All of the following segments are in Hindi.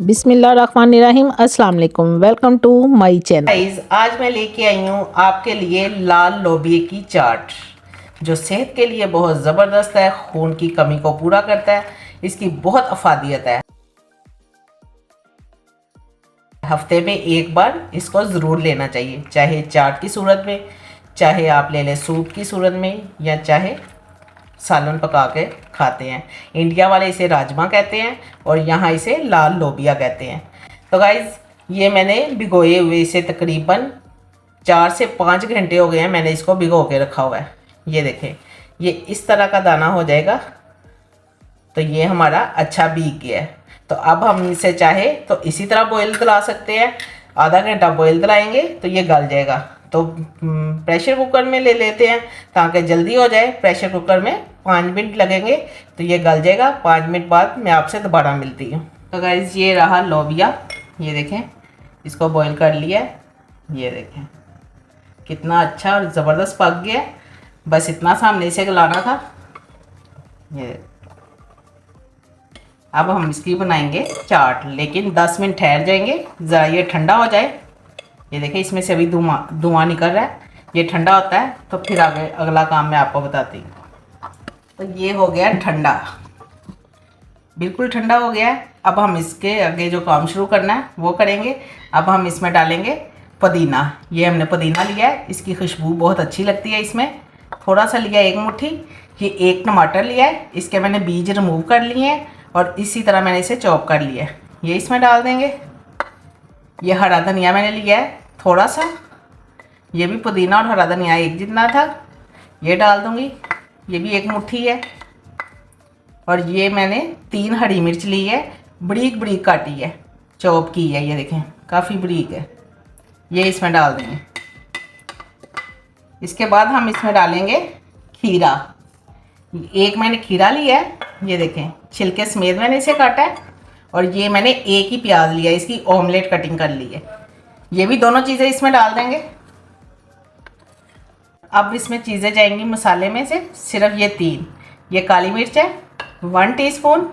बिस्मिल्लाहिर्रहमानिर्रहीम। अस्सलाम वालेकुम। Welcome to my channel. Guys, आज मैं लेके आई हूँ आपके लिए लाल लोबिया की चाट, जो सेहत के लिए बहुत ज़बरदस्त है, खून की कमी को पूरा करता है। इसकी बहुत अफादियत है। हफ्ते में एक बार इसको ज़रूर लेना चाहिए, चाहे चाट की सूरत में, चाहे आप ले लें सूप की सूरत में, या चाहे सालन पका के खाते हैं। इंडिया वाले इसे राजमा कहते हैं और यहाँ इसे लाल लोबिया कहते हैं। तो गाइज़, ये मैंने भिगोए हुए इसे तकरीबन 4 से 5 घंटे हो गए हैं, मैंने इसको भिगो के रखा हुआ है। ये देखें, ये इस तरह का दाना हो जाएगा। तो ये हमारा अच्छा भीग गया है। तो अब हम इसे चाहे तो इसी तरह बॉयल दिला सकते हैं। आधा घंटा बॉयल दिलाएंगे तो ये गल जाएगा। तो प्रेशर कुकर में ले लेते हैं ताकि जल्दी हो जाए। प्रेशर कुकर में 5 मिनट लगेंगे तो ये गल जाएगा। 5 मिनट बाद मैं आपसे दोबारा मिलती हूँ। तो गाइज़, ये रहा लोबिया। ये देखें, इसको बॉयल कर लिया है। ये देखें कितना अच्छा और ज़बरदस्त पक गया है। बस इतना सा हमने इसे गलाना था। ये अब हम इसकी बनाएंगे चाट, लेकिन 10 मिनट ठहर जाएंगे, ज़रा ये ठंडा हो जाए। ये देखिए, इसमें से अभी धुआं निकल रहा है। ये ठंडा होता है तो फिर आगे अगला काम मैं आपको बताती हूँ। तो ये हो गया ठंडा, बिल्कुल ठंडा हो गया है। अब हम इसके आगे जो काम शुरू करना है वो करेंगे। अब हम इसमें डालेंगे पुदीना। ये हमने पुदीना लिया है, इसकी खुशबू बहुत अच्छी लगती है। इसमें थोड़ा सा लिया, 1 मुट्ठी। ये 1 टमाटर लिया है, इसके मैंने बीज रिमूव कर लिए हैं और इसी तरह मैंने इसे चॉप कर लिया है। ये इसमें डाल देंगे। ये हरा धनिया मैंने लिया है थोड़ा सा, ये भी पुदीना और हरा धनिया एक जितना था, ये डाल दूँगी। ये भी 1 मुट्ठी है। और ये मैंने 3 हरी मिर्च ली है, बरीक बरीक काटी है, चॉप की है। ये देखें काफ़ी बरीक है। ये इसमें डाल देंगे। इसके बाद हम इसमें डालेंगे खीरा। 1 मैंने खीरा लिया है, ये देखें छिलके समेत मैंने इसे काटा है। और ये मैंने 1 ही प्याज लिया है, इसकी ऑमलेट कटिंग कर ली है। ये भी दोनों चीज़ें इसमें डाल देंगे। अब इसमें चीज़ें जाएंगी मसाले में से सिर्फ ये 3। ये काली मिर्च है 1 टीस्पून,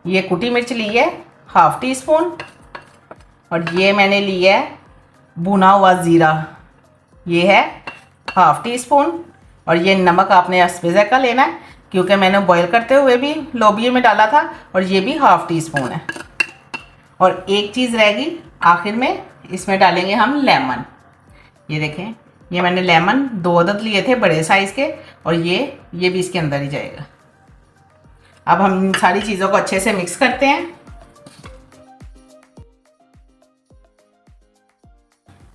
ये कुटी मिर्च ली है 1/2 टीस्पून, और ये मैंने लिया है भुना हुआ ज़ीरा, ये है 1/2 टीस्पून। और ये नमक आपने अस्पे का लेना है, क्योंकि मैंने बॉईल करते हुए भी लोबिया में डाला था, और ये भी 1/2 टीस्पून है। और एक चीज़ रहेगी आखिर में, इसमें डालेंगे हम लेमन। ये देखें, ये मैंने लेमन 2 अदद लिए थे बड़े साइज़ के, और ये भी इसके अंदर ही जाएगा। अब हम इन सारी चीज़ों को अच्छे से मिक्स करते हैं।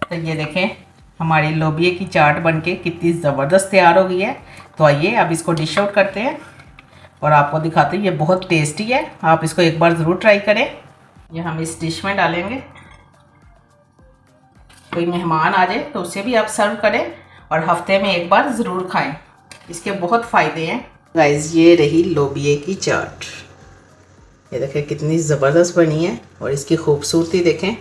तो ये देखें, हमारी लोबिया की चाट बनके कितनी ज़बरदस्त तैयार हो गई है। तो आइए अब इसको डिश आउट करते हैं और आपको दिखाते हैं। ये बहुत टेस्टी है, आप इसको एक बार ज़रूर ट्राई करें। ये हम इस डिश में डालेंगे। कोई मेहमान आ जाए तो उसे भी आप सर्व करें और हफ्ते में एक बार ज़रूर खाएं, इसके बहुत फ़ायदे हैं। गाइस, ये रही लोबिया की चाट। ये देखें कितनी ज़बरदस्त बनी है और इसकी खूबसूरती देखें।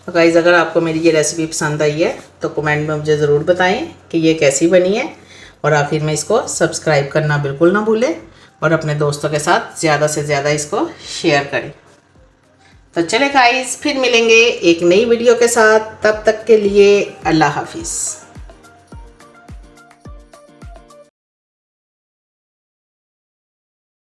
तो गाइस, अगर आपको मेरी ये रेसिपी पसंद आई है तो कमेंट में मुझे ज़रूर बताएं कि ये कैसी बनी है। और आखिर में इसको सब्सक्राइब करना बिल्कुल ना भूलें और अपने दोस्तों के साथ ज़्यादा से ज़्यादा इसको शेयर करें। तो चले गाइस, फिर मिलेंगे एक नई वीडियो के साथ। तब तक के लिए अल्लाह हाफिज़।